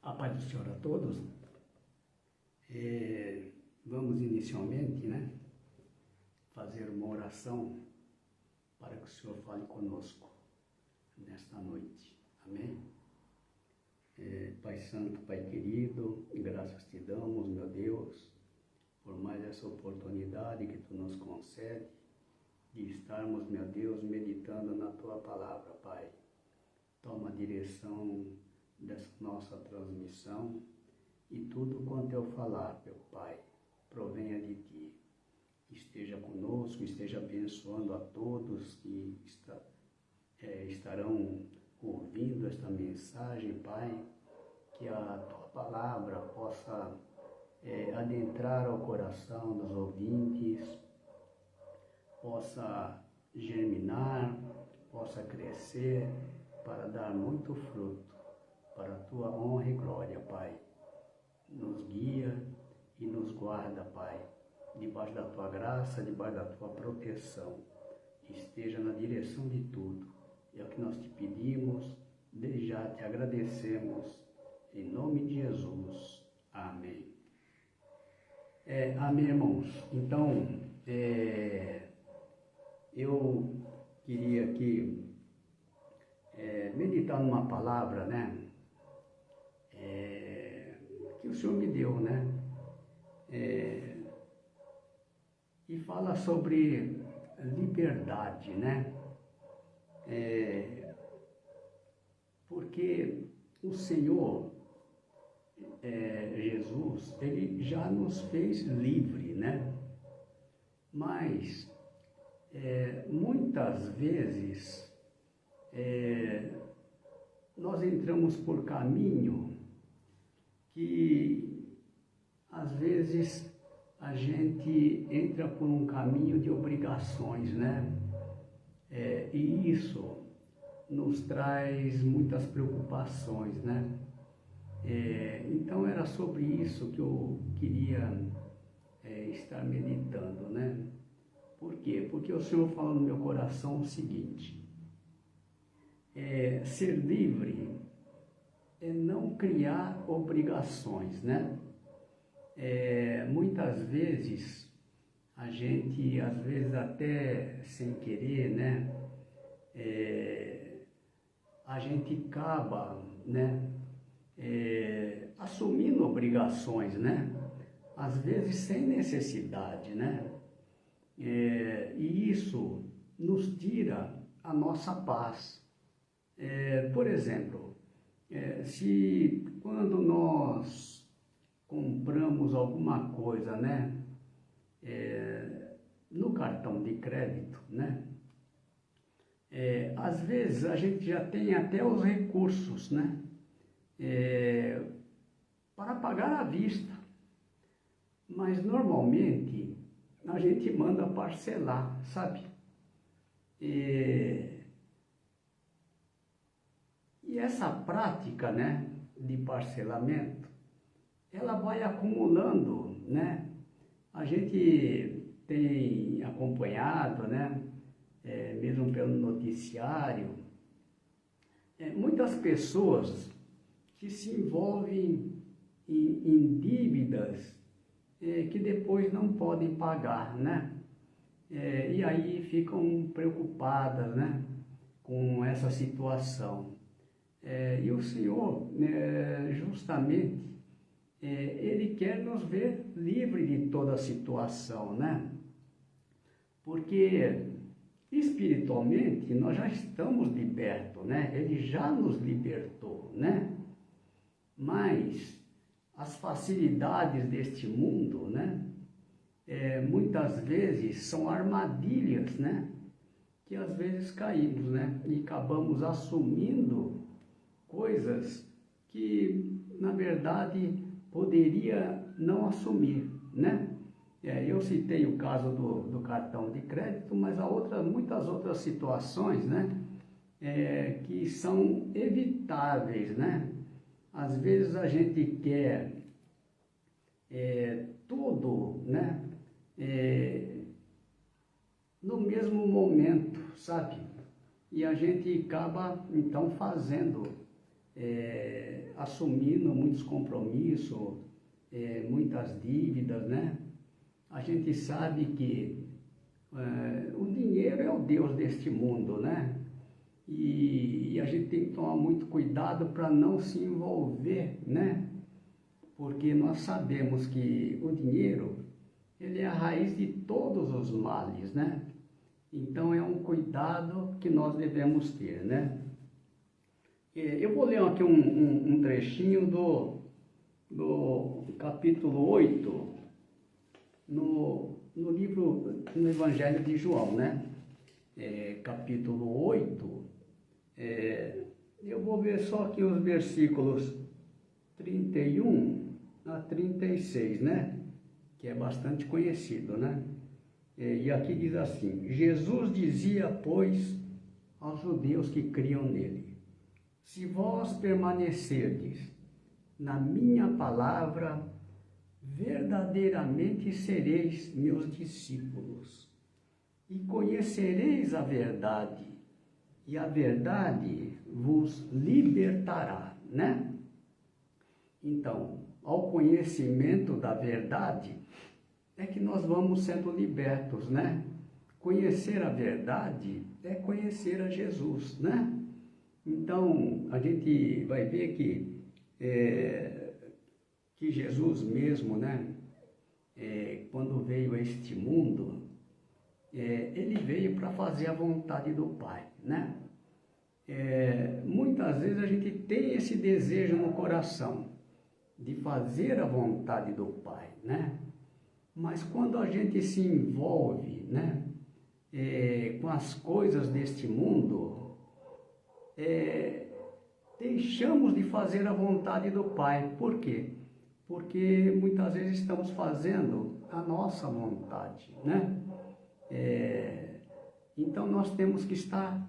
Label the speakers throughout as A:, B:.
A: A paz do Senhor a todos. Vamos inicialmente, fazer uma oração para que o Senhor fale conosco nesta noite. Amém? Pai Santo, Pai querido, graças te damos, meu Deus, por mais essa oportunidade que tu nos concede de estarmos, meu Deus, meditando na tua palavra, Pai. Toma a direção dessa nossa transmissão e tudo quanto eu falar, meu Pai, provenha de Ti. Esteja conosco, esteja abençoando a todos que estarão ouvindo esta mensagem, Pai, que a Tua palavra possa adentrar ao coração dos ouvintes, possa germinar, possa crescer para dar muito fruto, para a Tua honra e glória, Pai. Nos guia e nos guarda, Pai, debaixo da Tua graça, debaixo da Tua proteção. Esteja na direção de tudo. É o que nós te pedimos, desde já te agradecemos, em nome de Jesus. Amém. Amém, irmãos. Então, eu queria aqui meditar numa palavra, que o Senhor me deu, e fala sobre liberdade, porque o Senhor, Jesus, Ele já nos fez livre, mas muitas vezes nós entramos por caminho que às vezes a gente entra por um caminho de obrigações, e isso nos traz muitas preocupações, então era sobre isso que eu queria estar meditando, Por quê? Porque o Senhor fala no meu coração o seguinte: ser livre é não criar obrigações, muitas vezes a gente, às vezes até sem querer, a gente acaba, assumindo obrigações, às vezes sem necessidade, e isso nos tira a nossa paz. Por exemplo, se quando nós compramos alguma coisa, no cartão de crédito, às vezes a gente já tem até os recursos, para pagar à vista, mas normalmente a gente manda parcelar, sabe? E essa prática, de parcelamento, ela vai acumulando, A gente tem acompanhado, mesmo pelo noticiário, muitas pessoas que se envolvem em dívidas que depois não podem pagar, e aí ficam preocupadas, com essa situação. E o Senhor, justamente, Ele quer nos ver livre de toda a situação, Porque espiritualmente nós já estamos libertos, Ele já nos libertou, Mas as facilidades deste mundo, muitas vezes são armadilhas, que às vezes caímos, e acabamos assumindo coisas que, na verdade, poderia não assumir, Eu citei o caso do cartão de crédito, mas há muitas outras situações, que são evitáveis, Às vezes a gente quer tudo, no mesmo momento, sabe? E a gente acaba, então, fazendo assumindo muitos compromissos, muitas dívidas, né? A gente sabe que o dinheiro é o Deus deste mundo, né? E a gente tem que tomar muito cuidado para não se envolver, né? Porque nós sabemos que o dinheiro, ele é a raiz de todos os males, né? Então é um cuidado que nós devemos ter, né? Eu vou ler aqui um trechinho do capítulo 8, no Evangelho de João, né? Capítulo 8, eu vou ver só aqui os versículos 31 a 36, né? Que é bastante conhecido, né? E aqui diz assim: Jesus dizia, pois, aos judeus que criam nele: se vós permanecerdes na minha palavra, verdadeiramente sereis meus discípulos, e conhecereis a verdade, e a verdade vos libertará, né? Então, ao conhecimento da verdade, é que nós vamos sendo libertos, né? Conhecer a verdade é conhecer a Jesus, né? Então, a gente vai ver que Jesus mesmo, né? Quando veio a este mundo, ele veio para fazer a vontade do Pai, né? Muitas vezes a gente tem esse desejo no coração de fazer a vontade do Pai, né? Mas quando a gente se envolve, né, com as coisas deste mundo, deixamos de fazer a vontade do Pai. Por quê? Porque muitas vezes estamos fazendo a nossa vontade, né? Então nós temos que estar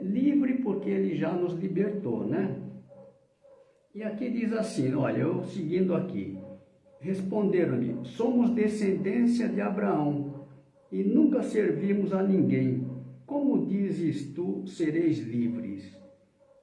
A: livre, porque Ele já nos libertou, né? E aqui diz assim, olha, eu seguindo aqui: responderam-lhe: somos descendência de Abraão e nunca servimos a ninguém. Como dizes tu, sereis livres?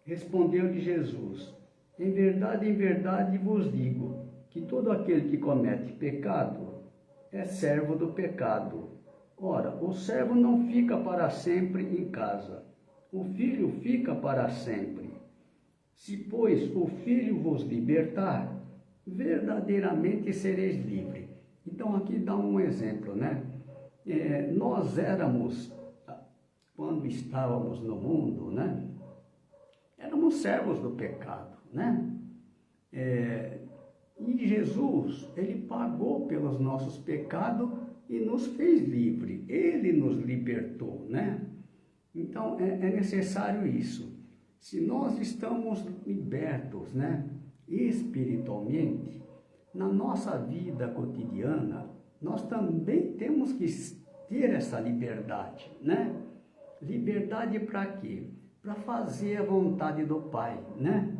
A: Respondeu-lhe Jesus: em verdade vos digo, que todo aquele que comete pecado é servo do pecado. Ora, o servo não fica para sempre em casa, o filho fica para sempre. Se, pois, o filho vos libertar, verdadeiramente sereis livres. Então aqui dá um exemplo, né? Nós éramos, quando estávamos no mundo, né? Éramos servos do pecado, né? E Jesus, Ele pagou pelos nossos pecados e nos fez livre. Ele nos libertou, né? Então é necessário isso. Se nós estamos libertos, né, espiritualmente, na nossa vida cotidiana, nós também temos que ter essa liberdade, né? Liberdade para quê? Para fazer a vontade do Pai, né?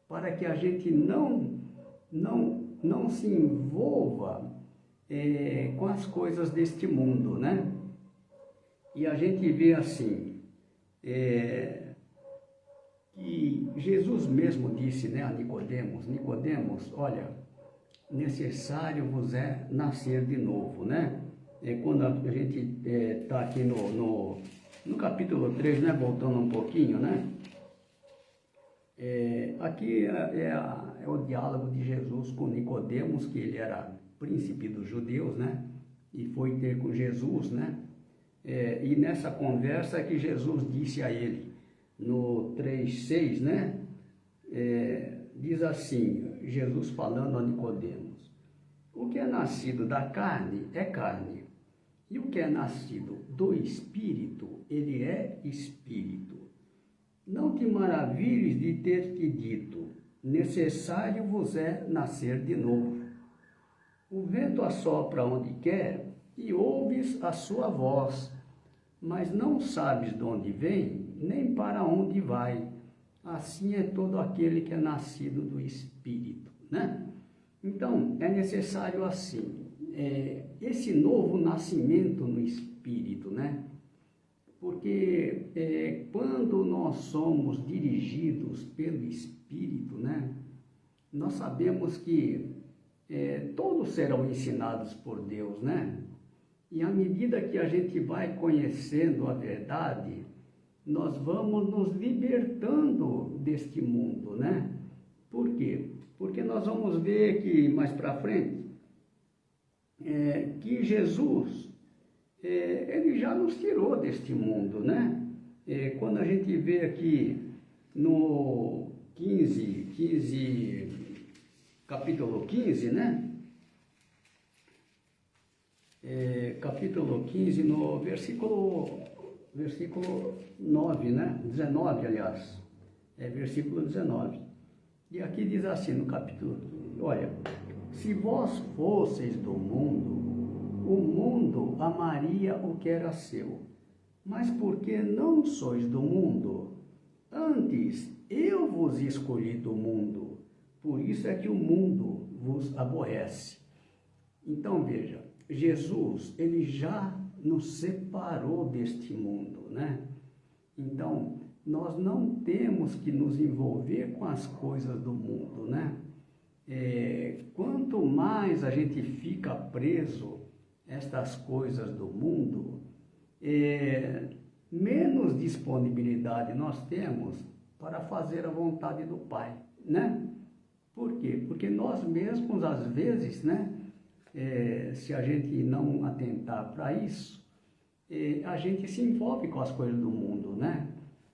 A: Para que a gente não se envolva com as coisas deste mundo, né? E a gente vê assim, que Jesus mesmo disse, né, a Nicodemos: Nicodemos, olha, necessário vos é nascer de novo, né? Quando a gente está aqui no capítulo 3, né, voltando um pouquinho, né? Aqui é o diálogo de Jesus com Nicodemos, que ele era príncipe dos judeus, né? E foi ter com Jesus, né? E nessa conversa que Jesus disse a ele, no 3:6, né? Diz assim, Jesus falando a Nicodemos: o que é nascido da carne é carne, e o que é nascido do Espírito, ele é Espírito. Não te maravilhes de ter te dito: necessário vos é nascer de novo. O vento assopra onde quer e ouves a sua voz, mas não sabes de onde vem, nem para onde vai. Assim é todo aquele que é nascido do Espírito, né? Então, é necessário assim, esse novo nascimento no Espírito, né? Porque quando nós somos dirigidos pelo Espírito, né? nós sabemos que todos serão ensinados por Deus, né? E à medida que a gente vai conhecendo a verdade, nós vamos nos libertando deste mundo, né? Por quê? Porque nós vamos ver que mais para frente, que Jesus, ele já nos tirou deste mundo, né? Quando a gente vê aqui no capítulo 15, né? Capítulo 15, no versículo 9, né? 19, aliás. Versículo 19. E aqui diz assim no capítulo 15, olha, se vós fosseis do mundo, o mundo amaria o que era seu. Mas porque não sois do mundo, antes eu vos escolhi do mundo, por isso é que o mundo vos aborrece. Então veja, Jesus, ele já nos separou deste mundo, né? Então, nós não temos que nos envolver com as coisas do mundo, né? Quanto mais a gente fica preso a estas coisas do mundo, menos disponibilidade nós temos para fazer a vontade do Pai, né? Por quê? Porque nós mesmos, às vezes, né? Se a gente não atentar para isso, a gente se envolve com as coisas do mundo, né?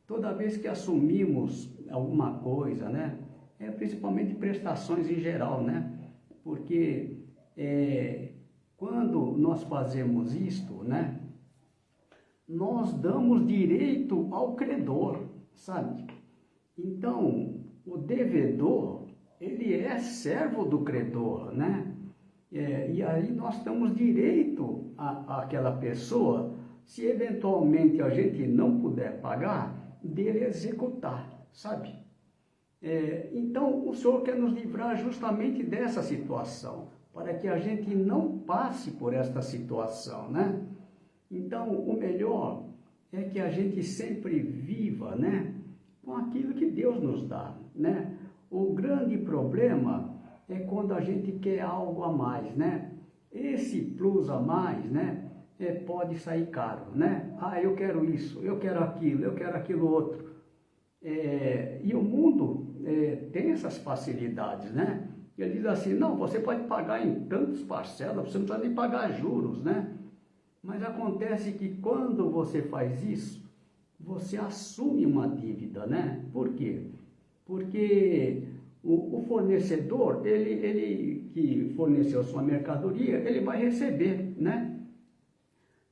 A: Toda vez que assumimos alguma coisa, né? Principalmente prestações em geral, né? Porque quando nós fazemos isto, né? Nós damos direito ao credor, sabe? Então, o devedor, ele é servo do credor, né? E aí nós temos direito àquela pessoa, se eventualmente a gente não puder pagar, dele executar, sabe? Então, o Senhor quer nos livrar justamente dessa situação, para que a gente não passe por esta situação, né? Então, o melhor é que a gente sempre viva, né, com aquilo que Deus nos dá, né? O grande problema é quando a gente quer algo a mais, né? Esse plus a mais, né, pode sair caro, né? Eu quero isso, eu quero aquilo outro. E o mundo tem essas facilidades, né? Ele diz assim, não, você pode pagar em tantas parcelas, você não precisa nem pagar juros, né? Mas acontece que quando você faz isso, você assume uma dívida, né? Por quê? Porque o fornecedor, ele que forneceu sua mercadoria, ele vai receber, né?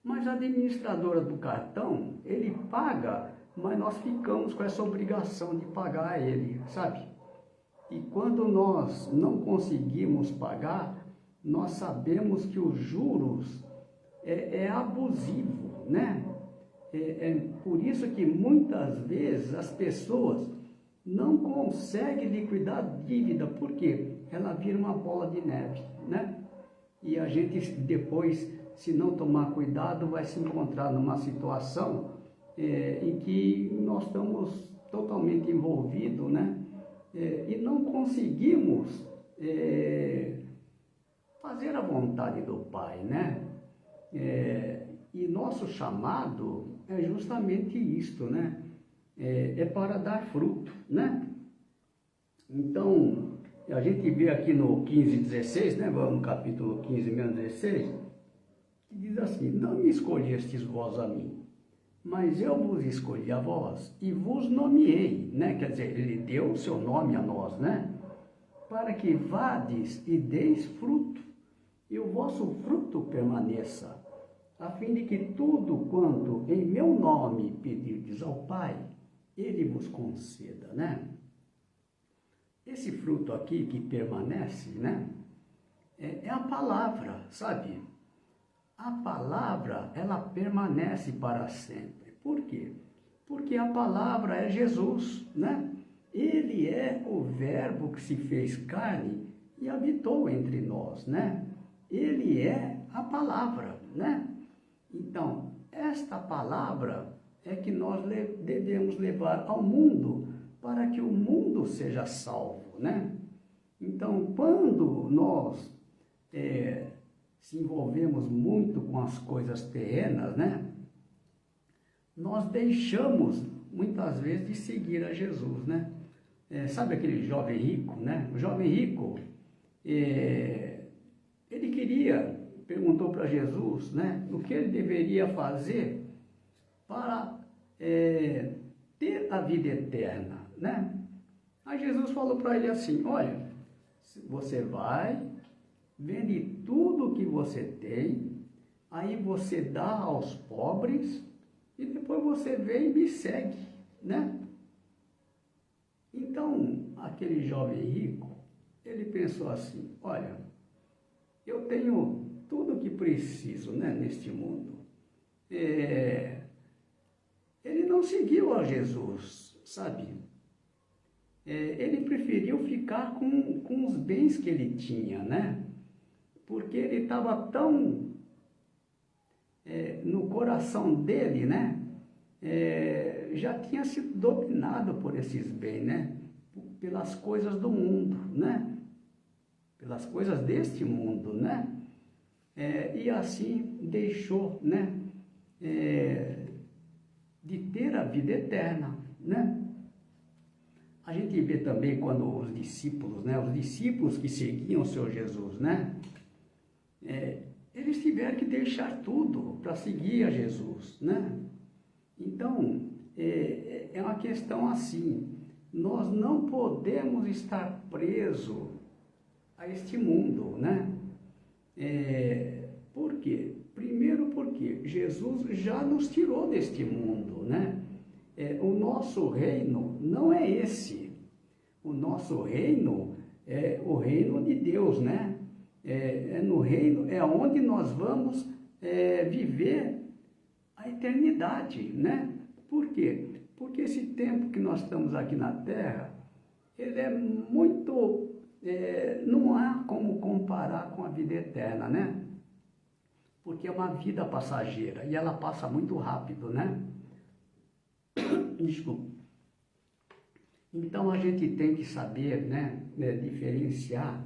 A: Mas a administradora do cartão, ele paga, mas nós ficamos com essa obrigação de pagar a ele, sabe? E quando nós não conseguimos pagar, nós sabemos que os juros é abusivo, né? Por isso que muitas vezes as pessoas não conseguem liquidar a dívida, porque ela vira uma bola de neve, né? E a gente depois, se não tomar cuidado, vai se encontrar numa situação em que nós estamos totalmente envolvidos, né? E não conseguimos fazer a vontade do Pai, né? E nosso chamado é justamente isto, né? Para dar fruto, né? Então, a gente vê aqui no 15:16, né? No capítulo 15, 16, que diz assim, não me escolhestes vós a mim, mas eu vos escolhi a vós e vos nomeei, né? Quer dizer, ele deu o seu nome a nós, né? Para que vades e deis fruto, e o vosso fruto permaneça, a fim de que tudo quanto em meu nome pedirdes ao Pai, Ele vos conceda, né? Esse fruto aqui que permanece, né? É a palavra, sabe? A palavra, ela permanece para sempre. Por quê? Porque a palavra é Jesus, né? Ele é o verbo que se fez carne e habitou entre nós, né? Ele é a palavra, né? Então, esta palavra é que nós devemos levar ao mundo para que o mundo seja salvo, né? Então, quando nós se envolvemos muito com as coisas terrenas, né? Nós deixamos, muitas vezes, de seguir a Jesus, né? Sabe aquele jovem rico, né? O jovem rico, ele perguntou para Jesus, né? O que ele deveria fazer para ter a vida eterna, né? Aí Jesus falou para ele assim, olha, você vai, vende tudo que você tem, aí você dá aos pobres e depois você vem e me segue, né? Então, aquele jovem rico, ele pensou assim, olha, eu tenho tudo o que preciso, né, neste mundo. Ele não seguiu a Jesus, sabe? Ele preferiu ficar com os bens que ele tinha, né? Porque ele estava tão no coração dele, né? Já tinha sido dominado por esses bens, né? Pelas coisas do mundo, né? Pelas coisas deste mundo, né? E assim deixou, né? De ter a vida eterna, né? A gente vê também quando os discípulos, né? Os discípulos que seguiam o Senhor Jesus, né? Eles tiveram que deixar tudo para seguir a Jesus, né? Então, é uma questão assim, nós não podemos estar presos a este mundo, né? Por quê? Primeiro porque Jesus já nos tirou deste mundo, né? O nosso reino não é esse. O nosso reino é o reino de Deus, né? No reino é onde nós vamos viver a eternidade, né? Por quê? Porque esse tempo que nós estamos aqui na Terra, ele é muito... não há como comparar com a vida eterna, né? Porque é uma vida passageira e ela passa muito rápido, né? Desculpa. Então a gente tem que saber, né, diferenciar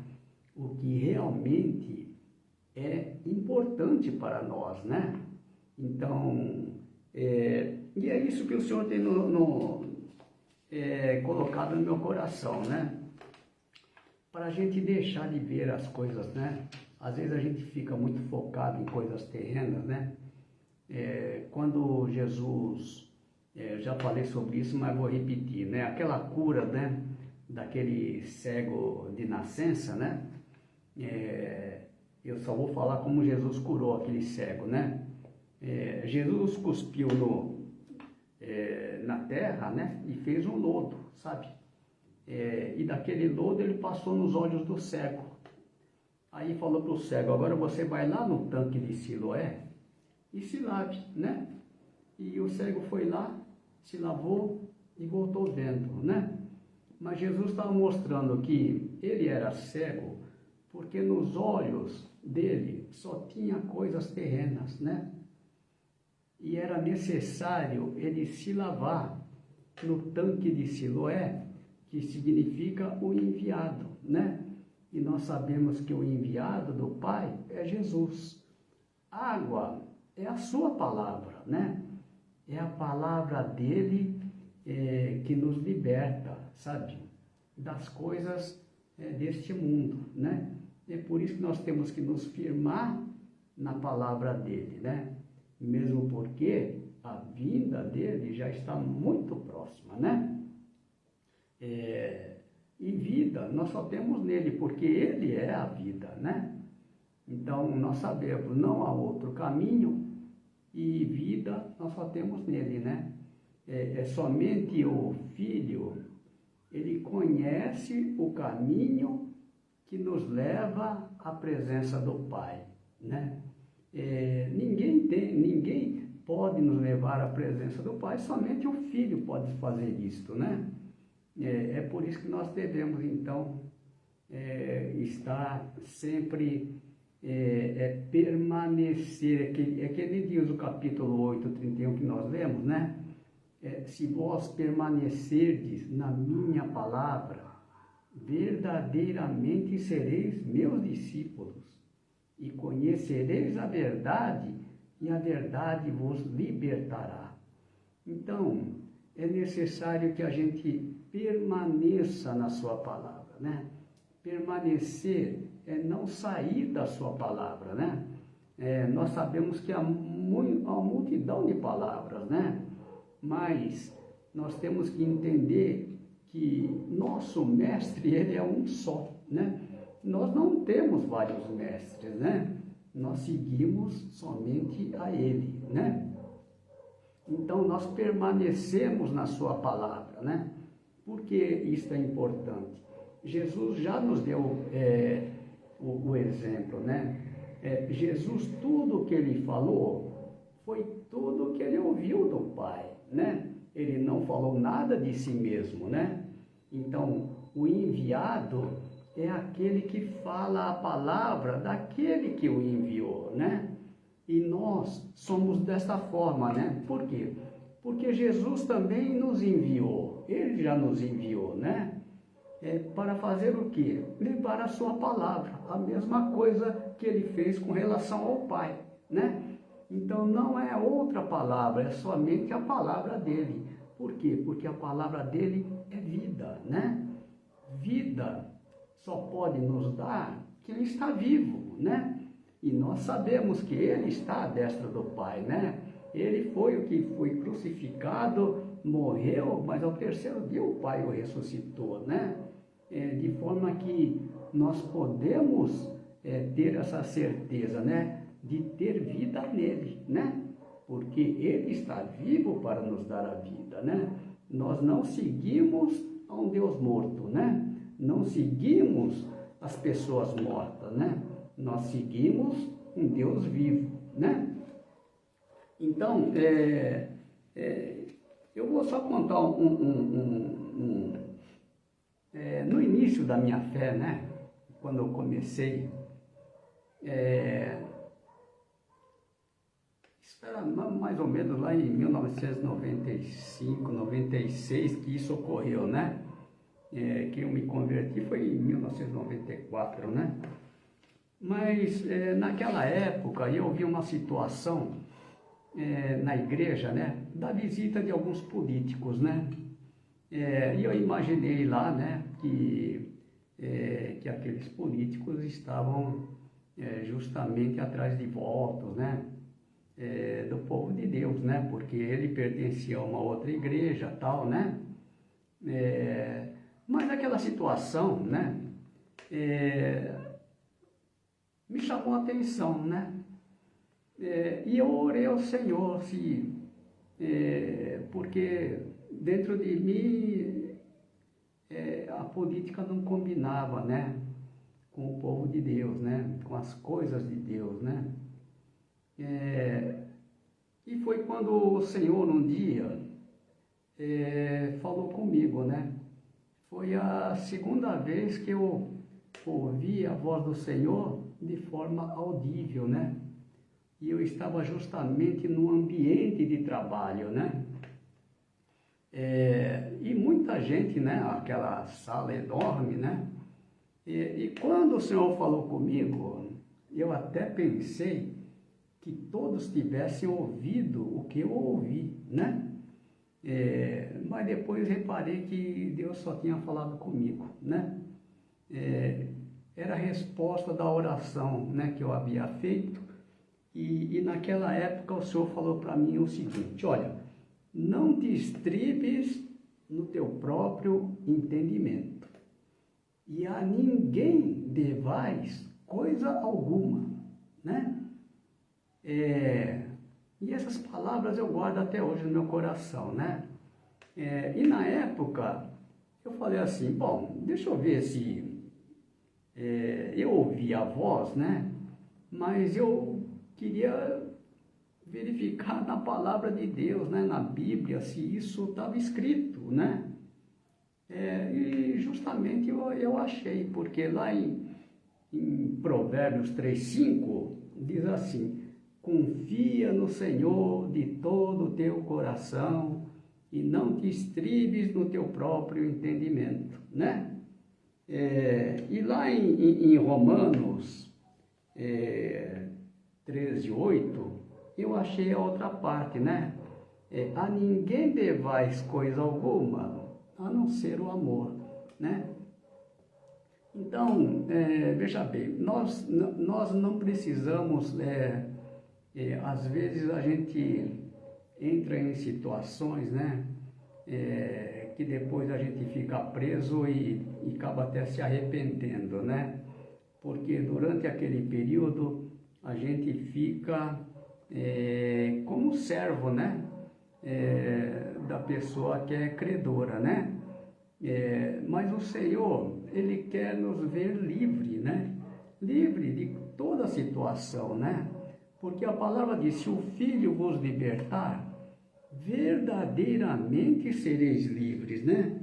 A: o que realmente é importante para nós, né? Então, e é isso que o Senhor tem colocado no meu coração, né? Para a gente deixar de ver as coisas, né? Às vezes a gente fica muito focado em coisas terrenas, né? Quando Jesus, já falei sobre isso, mas vou repetir, né? Aquela cura, né? Daquele cego de nascença, né? Eu só vou falar como Jesus curou aquele cego, né? Jesus cuspiu na terra, né? E fez um lodo, sabe? E daquele lodo ele passou nos olhos do cego. Aí falou para o cego, agora você vai lá no tanque de Siloé e se lave, né? E o cego foi lá, se lavou e voltou vendo, né? Mas Jesus estava mostrando que ele era cego porque nos olhos dele só tinha coisas terrenas, né? E era necessário ele se lavar no tanque de Siloé, que significa o enviado, né? E nós sabemos que o enviado do Pai é Jesus. Água é a sua palavra, né? É a palavra dele que nos liberta, sabe? Das coisas deste mundo, né? É por isso que nós temos que nos firmar na palavra dele, né? Mesmo porque a vinda dele já está muito próxima, né? E vida nós só temos nele, porque ele é a vida, né? Então nós sabemos, não há outro caminho, e vida nós só temos nele, né? Somente o Filho, ele conhece o caminho que nos leva à presença do Pai, né? Ninguém pode nos levar à presença do Pai, somente o Filho pode fazer isto, né? Por isso que nós devemos, então, estar sempre, permanecer, que ele diz o capítulo 8, 31 que nós lemos, né? Se vós permanecerdes na minha palavra, verdadeiramente sereis meus discípulos, e conhecereis a verdade, e a verdade vos libertará. Então, é necessário que a gente permaneça na sua palavra, né? Permanecer é não sair da sua palavra, né? Nós sabemos que há uma multidão de palavras, né? Mas nós temos que entender que nosso mestre, ele é um só, né? Nós não temos vários mestres, né? Nós seguimos somente a ele, né? Então, nós permanecemos na sua palavra, né? Por que isso é importante? Jesus já nos deu o exemplo, né? Jesus, tudo que ele falou, foi tudo que ele ouviu do Pai, né? Ele não falou nada de si mesmo, né? Então, o enviado é aquele que fala a palavra daquele que o enviou, né? E nós somos dessa forma, né? Por quê? Porque Jesus também nos enviou, ele já nos enviou, né? Para fazer o quê? Levar a sua palavra, a mesma coisa que ele fez com relação ao Pai, né? Então não é outra palavra, é somente a palavra dele. Por quê? Porque a palavra dele é vida, né? Vida só pode nos dar quem está vivo, né? E nós sabemos que ele está à destra do Pai, né? Ele foi o que foi crucificado, morreu, mas ao terceiro dia o Pai o ressuscitou, né? De forma que nós podemos ter essa certeza, né? De ter vida nele, né? Porque ele está vivo para nos dar a vida, né? Nós não seguimos a um Deus morto, né? Não seguimos as pessoas mortas, né? Nós seguimos um Deus vivo, né? Então, eu vou só contar no início da minha fé, né? Quando eu comecei, isso era mais ou menos lá em 1995, 96 que isso ocorreu, né? Que eu me converti foi em 1994, né? Mas naquela época eu vi uma situação na igreja, né? Da visita de alguns políticos, né? E eu imaginei lá, né? Que aqueles políticos estavam justamente atrás de votos, né? Do povo de Deus, né? Porque ele pertencia a uma outra igreja, tal, né? Mas aquela situação, né? Me chamou a atenção, né? E eu orei ao Senhor, porque dentro de mim a política não combinava, né? Com o povo de Deus, né? Com as coisas de Deus, né? E foi quando o Senhor um dia falou comigo, né? Foi a segunda vez que eu ouvi a voz do Senhor de forma audível, né? E eu estava justamente no ambiente de trabalho, né? E muita gente, né? Aquela sala enorme, né? E quando o Senhor falou comigo, eu até pensei que todos tivessem ouvido o que eu ouvi, né? Mas depois reparei que Deus só tinha falado comigo, né? Era a resposta da oração, né, que eu havia feito, e naquela época o Senhor falou para mim o seguinte: olha, não te estribes no teu próprio entendimento, e a ninguém devais coisa alguma, né? E essas palavras eu guardo até hoje no meu coração, né? E na época eu falei assim, bom, deixa eu ver se eu ouvi a voz, né? Mas eu queria verificar na palavra de Deus, né? Na Bíblia, se isso estava escrito, né? E justamente eu achei, porque lá em Provérbios 3:5 diz assim: confia no Senhor de todo o teu coração e não te estribes no teu próprio entendimento, né? E lá em Romanos 13:8, eu achei a outra parte, né? A ninguém devais coisa alguma, a não ser o amor, né? Então, veja bem, nós não precisamos, às vezes a gente entra em situações, né? Que depois a gente fica preso e acaba até se arrependendo, né? Porque durante aquele período a gente fica como servo, né? Da pessoa que é credora, né? Mas o Senhor, Ele quer nos ver livre, né? Livre de toda situação, né? Porque a palavra diz, se o Filho vos libertar, verdadeiramente sereis livres, né?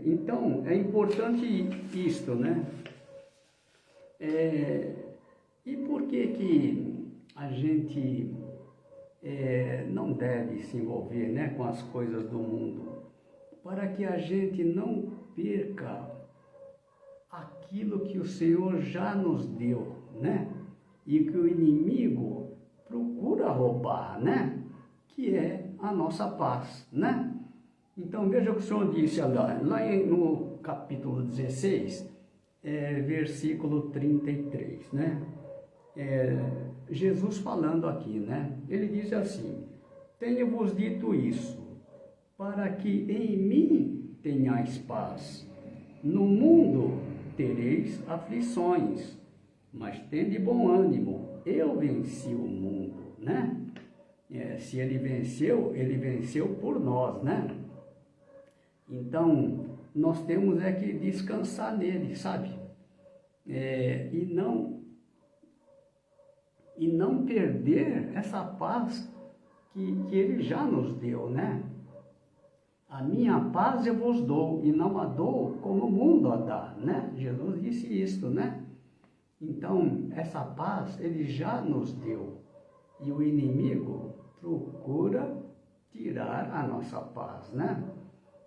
A: Então, é importante isto, né? E por que a gente não deve se envolver, né, com as coisas do mundo? Para que a gente não perca aquilo que o Senhor já nos deu, né? E que o inimigo procura roubar, né? Que é a nossa paz, né? Então veja o que o Senhor disse lá no capítulo 16, versículo 33, né? Jesus falando aqui, né? Ele diz assim: tenho-vos dito isso, para que em mim tenhais paz. No mundo tereis aflições, mas tende bom ânimo, eu venci o mundo, né? Se ele venceu por nós, né? Então, nós temos que descansar nele, sabe? E não perder essa paz que ele já nos deu, né? A minha paz eu vos dou, e não a dou como o mundo a dá, né? Jesus disse isso, né? Então, essa paz ele já nos deu, e o inimigo procura tirar a nossa paz, né?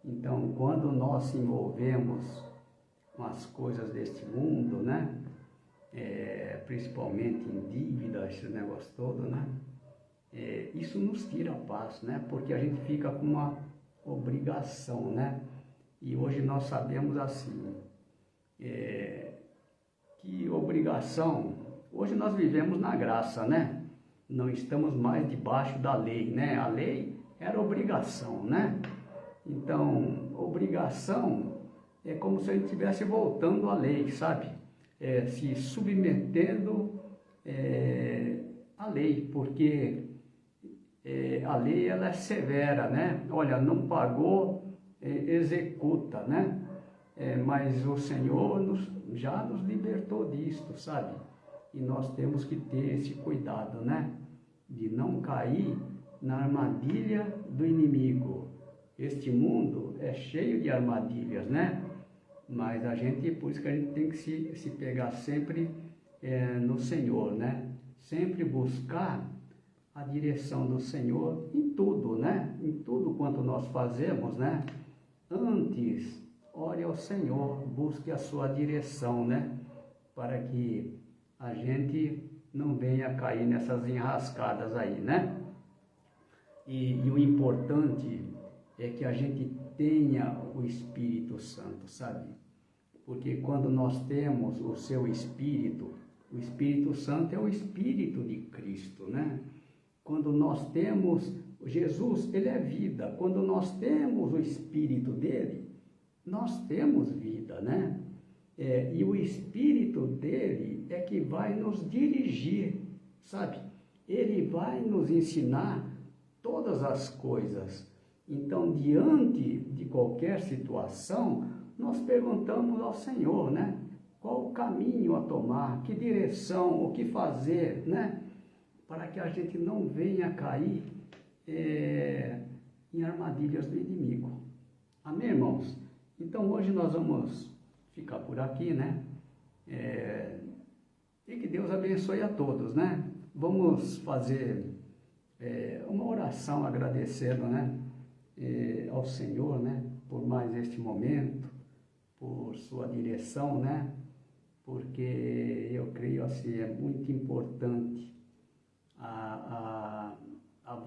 A: Então, quando nós se envolvemos com as coisas deste mundo, né? Principalmente em dívida, esse negócio todo, né? Isso nos tira a paz, né? Porque a gente fica com uma obrigação, né? E hoje nós sabemos assim, que obrigação, hoje nós vivemos na graça, né? Não estamos mais debaixo da lei, né? A lei era obrigação, né? Então, obrigação é como se a gente estivesse voltando à lei, sabe? Se submetendo à lei, porque a lei ela é severa, né? Olha, não pagou, executa, né? Mas o Senhor já nos libertou disto, sabe? E nós temos que ter esse cuidado, né? De não cair na armadilha do inimigo. Este mundo é cheio de armadilhas, né? Mas por isso que a gente tem que se pegar sempre no Senhor, né? Sempre buscar a direção do Senhor em tudo, né? Em tudo quanto nós fazemos, né? Antes, ore ao Senhor, busque a sua direção, né? Para que a gente não venha cair nessas enrascadas aí, né? E o importante é que a gente tenha o Espírito Santo, sabe? Porque quando nós temos o seu Espírito, o Espírito Santo é o Espírito de Cristo, né? Quando nós temos Jesus, ele é vida. Quando nós temos o Espírito dele, nós temos vida, né? E o Espírito dele é que vai nos dirigir, sabe? Ele vai nos ensinar todas as coisas. Então, diante de qualquer situação, nós perguntamos ao Senhor, né? Qual o caminho a tomar, que direção, o que fazer, né? Para que a gente não venha cair em armadilhas do inimigo. Amém, irmãos? Então, hoje nós vamos ficar por aqui, né? E que Deus abençoe a todos, né? Vamos fazer uma oração agradecendo, né? Ao Senhor, né? Por mais este momento, por sua direção, né? Porque eu creio assim, é muito importante a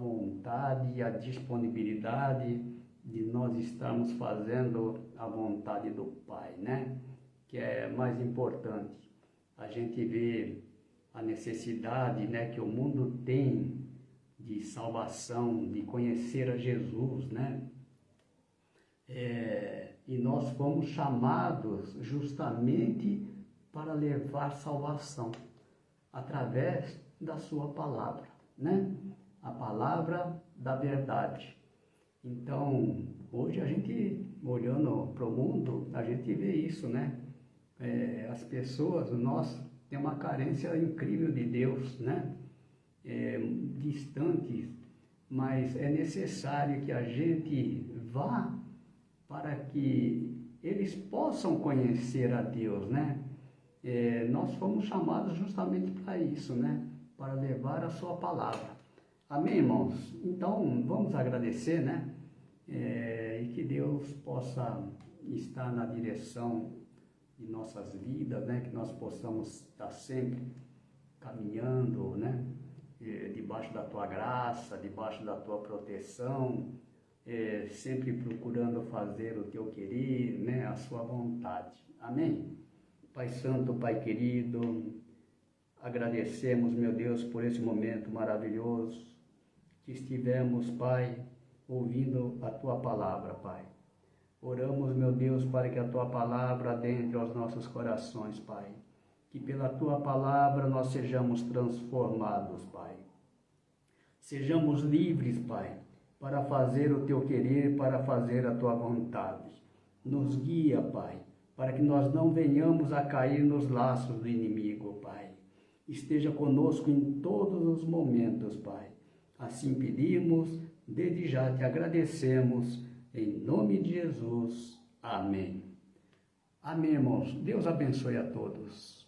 A: vontade e a disponibilidade de nós estarmos fazendo a vontade do Pai, né? Que é mais importante. A gente vê a necessidade, né, que o mundo tem de salvação, de conhecer a Jesus, né? E nós fomos chamados justamente para levar salvação através da sua palavra, né? A palavra da verdade. Então, hoje a gente, olhando para o mundo, a gente vê isso, né? As pessoas, nós temos uma carência incrível de Deus, né? Distantes, mas é necessário que a gente vá para que eles possam conhecer a Deus, né? Nós fomos chamados justamente para isso, né? Para levar a sua palavra. Amém, irmãos? Então, vamos agradecer, né? E que Deus possa estar na direção de nossas vidas, né? Que nós possamos estar sempre caminhando, né? Debaixo da tua graça, debaixo da tua proteção, sempre procurando fazer o teu querer, né? A sua vontade. Amém? Pai Santo, Pai querido, agradecemos, meu Deus, por esse momento maravilhoso que estivemos, Pai, ouvindo a Tua palavra, Pai. Oramos, meu Deus, para que a Tua palavra adentre aos nossos corações, Pai. Que pela Tua palavra nós sejamos transformados, Pai. Sejamos livres, Pai, para fazer o Teu querer, para fazer a Tua vontade. Nos guia, Pai, para que nós não venhamos a cair nos laços do inimigo, Pai. Esteja conosco em todos os momentos, Pai. Assim pedimos, desde já te agradecemos, em nome de Jesus. Amém. Amém, irmãos. Deus abençoe a todos.